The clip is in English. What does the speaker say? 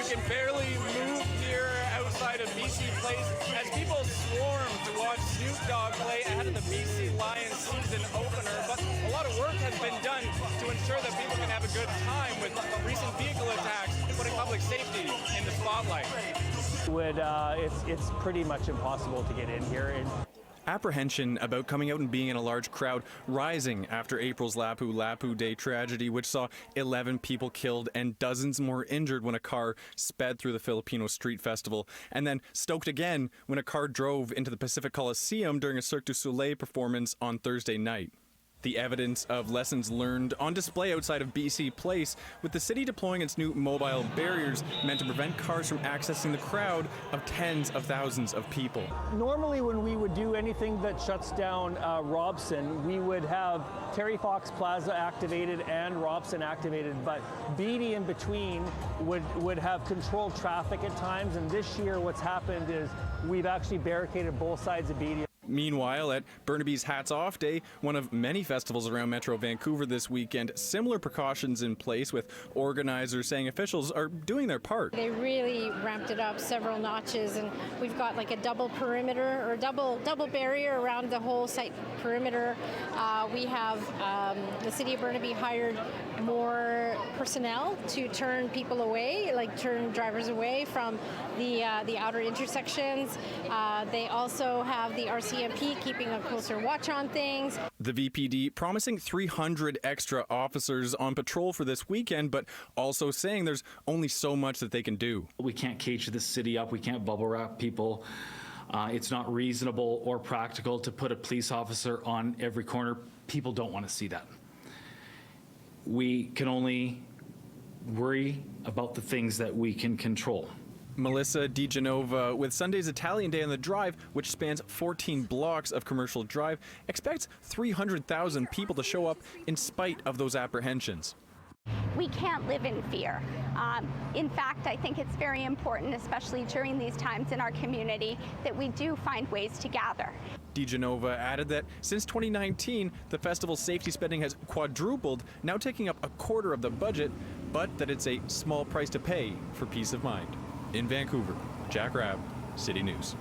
can barely move here outside of BC Place as people swarm to watch Snoop Dogg play ahead of the BC Lions season opener. But a lot of work has been done to ensure that people can have a good time with recent vehicle attacks, putting public safety in the spotlight. It's pretty much impossible to get in here. Apprehension about coming out and being in a large crowd rising after April's Lapu Lapu Day tragedy, which saw 11 people killed and dozens more injured when a car sped through the Filipino Street Festival, and then stoked again when a car drove into the Pacific Coliseum during a Cirque du Soleil performance on Thursday night. The evidence of lessons learned on display outside of BC Place, with the city deploying its new mobile barriers meant to prevent cars from accessing the crowd of tens of thousands of people. Normally when we would do anything that shuts down Robson, we would have Terry Fox Plaza activated and Robson activated, but Beatty in between would have controlled traffic at times, and this year what's happened is we've actually barricaded both sides of Beatty. Meanwhile, at Burnaby's Hats Off Day, one of many festivals around Metro Vancouver this weekend, similar precautions in place, with organizers saying officials are doing their part. They really ramped it up several notches, and we've got like a double perimeter or double barrier around the whole site perimeter. We have the city of Burnaby hired more personnel to turn people away, like turn drivers away from the outer intersections. They also have the RCMP keeping a closer watch on things. The VPD promising 300 extra officers on patrol for this weekend, but also saying there's only so much that they can do. We can't cage the city up. We can't bubble wrap people. It's not reasonable or practical to put a police officer on every corner. People don't want to see that. We can only worry about the things that we can control. Melissa DiGenova, with Sunday's Italian Day on the Drive, which spans 14 blocks of Commercial Drive, expects 300,000 people to show up in spite of those apprehensions. We can't live in fear. In fact, I think it's very important, especially during these times in our community, that we do find ways to gather. DiGenova added that since 2019, the festival's safety spending has quadrupled, now taking up a quarter of the budget, but that it's a small price to pay for peace of mind. In Vancouver, Jack Rabb, City News.